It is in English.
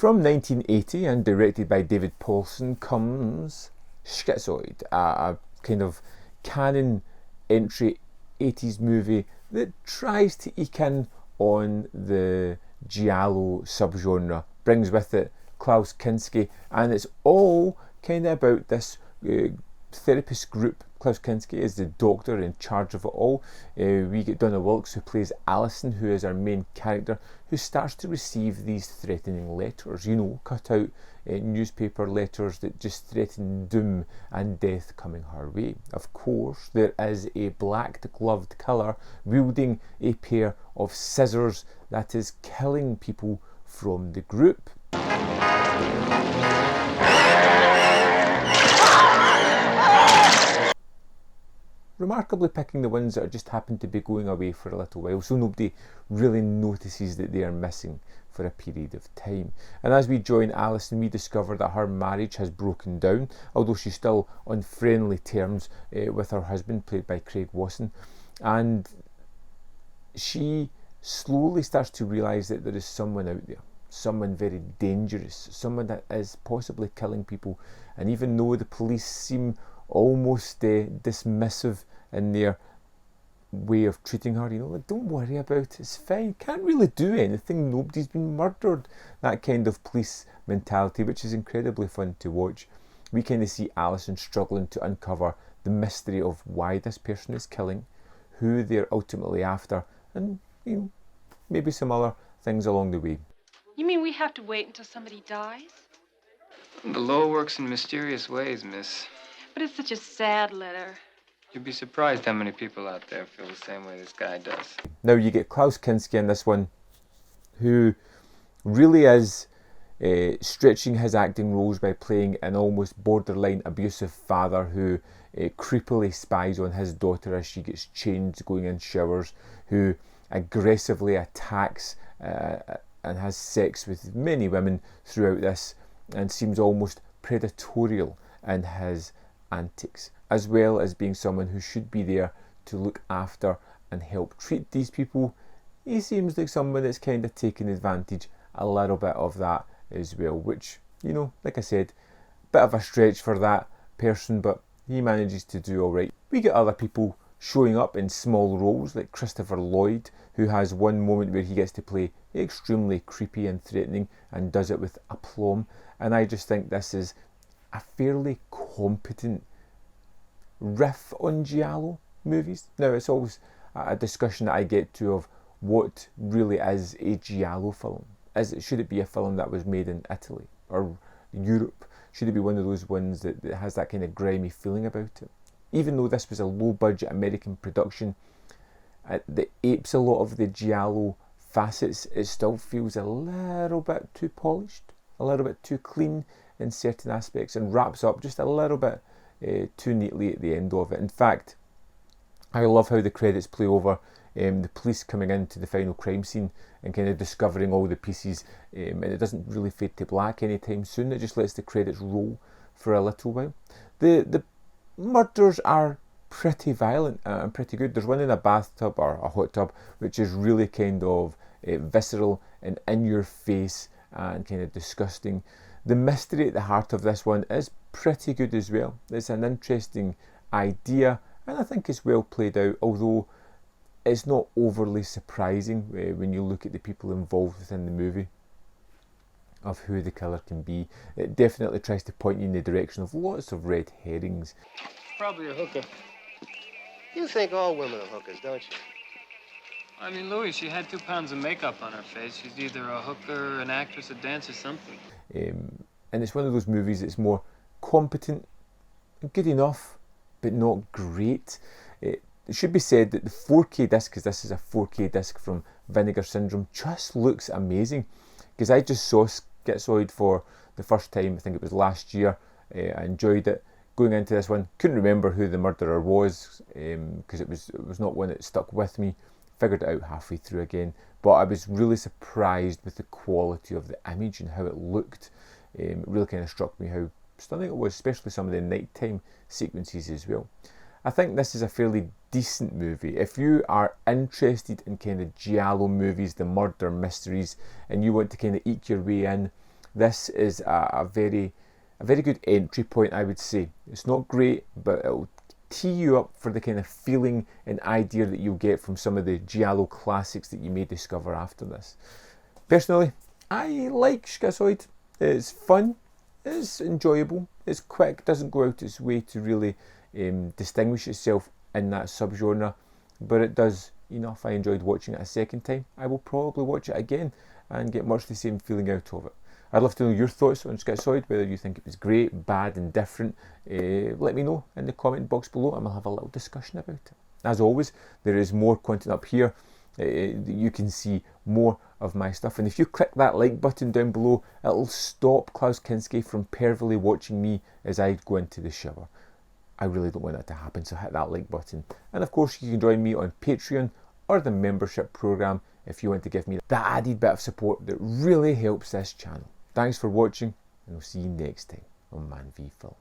From 1980 and directed by David Paulson comes Schizoid, a kind of canon entry 80s movie that tries to eke in on the Giallo subgenre, brings with it Klaus Kinski, and it's all kind of about this therapist group. Klaus Kinski is the doctor in charge of it all. We get Donna Wilkes, who plays Alison, who is our main character, who starts to receive these threatening letters, cut out newspaper letters that just threaten doom and death coming her way. Of course, there is a black-gloved killer wielding a pair of scissors that is killing people from the group. Remarkably picking the ones that just happen to be going away for a little while, so nobody really notices that they are missing for a period of time. And as we join Alison, we discover that her marriage has broken down, although she's still on friendly terms with her husband, played by Craig Wasson. And she slowly starts to realise that there is someone out there, someone very dangerous, someone that is possibly killing people. And even though the police seem almost dismissive in their way of treating her, like, don't worry about it, it's fine, can't really do anything, nobody's been murdered, that kind of police mentality, which is incredibly fun to watch. We kind of see Alison struggling to uncover the mystery of why this person is killing, who they're ultimately after, and maybe some other things along the way. You mean we have to wait until somebody dies? The law works in mysterious ways, miss. But it's such a sad letter. You'd be surprised how many people out there feel the same way this guy does. Now you get Klaus Kinski in this one, who really is stretching his acting roles by playing an almost borderline abusive father who creepily spies on his daughter as she gets changed going in showers, who aggressively attacks and has sex with many women throughout this, and seems almost predatorial in his antics, as well as being someone who should be there to look after and help treat these people. He seems like someone that's kind of taking advantage a little bit of that as well, which, like I said, bit of a stretch for that person, but he manages to do alright. We get other people showing up in small roles, like Christopher Lloyd, who has one moment where he gets to play extremely creepy and threatening and does it with aplomb, and I just think this is a fairly competent riff on Giallo movies. Now, it's always a discussion that I get to of what really is a Giallo film. Should it be a film that was made in Italy or Europe? Should it be one of those ones that has that kind of grimy feeling about it? Even though this was a low-budget American production that apes a lot of the Giallo facets, it still feels a little bit too polished, a little bit too clean in certain aspects, and wraps up just a little bit too neatly at the end of it. In fact, I love how the credits play over the police coming into the final crime scene and kind of discovering all the pieces, and it doesn't really fade to black anytime soon. It just lets the credits roll for a little while. The murders are pretty violent and pretty good. There's one in a bathtub or a hot tub, which is really kind of visceral and in your face and kind of disgusting. The mystery at the heart of this one is pretty good as well. It's an interesting idea, and I think it's well played out, although it's not overly surprising when you look at the people involved within the movie of who the killer can be. It definitely tries to point you in the direction of lots of red herrings. Probably a hooker. You think all women are hookers, don't you? I mean, Louis, she had 2 pounds of makeup on her face. She's either a hooker, an actress, a dancer, something. And it's one of those movies that's more competent, good enough, but not great. It should be said that the 4K disc, because this is a 4K disc from Vinegar Syndrome, just looks amazing. Because I just saw Schizoid for the first time, I think it was last year. I enjoyed it. Going into this one, couldn't remember who the murderer was, because it was not one that stuck with me. Figured it out halfway through again, but I was really surprised with the quality of the image and how it looked. It really kind of struck me how stunning it was, especially some of the nighttime sequences as well. I think this is a fairly decent movie. If you are interested in kind of Giallo movies, the murder mysteries, and you want to kind of eke your way in this is a very good entry point, I would say. It's not great, but it'll tee you up for the kind of feeling and idea that you'll get from some of the Giallo classics that you may discover after this. Personally, I like Schizoid. It's fun, it's enjoyable, it's quick, doesn't go out its way to really distinguish itself in that subgenre, but it does enough. I enjoyed watching it a second time. I will probably watch it again and get much the same feeling out of it. I'd love to know your thoughts on Schizoid, whether you think it was great, bad, indifferent. Let me know in the comment box below and we'll have a little discussion about it. As always, there is more content up here. You can see more of my stuff, and if you click that like button down below, it'll stop Klaus Kinski from pervily watching me as I go into the shower. I really don't want that to happen, so hit that like button. And of course, you can join me on Patreon or the membership program if you want to give me that added bit of support that really helps this channel. Thanks for watching, and I'll see you next time on Man v Film.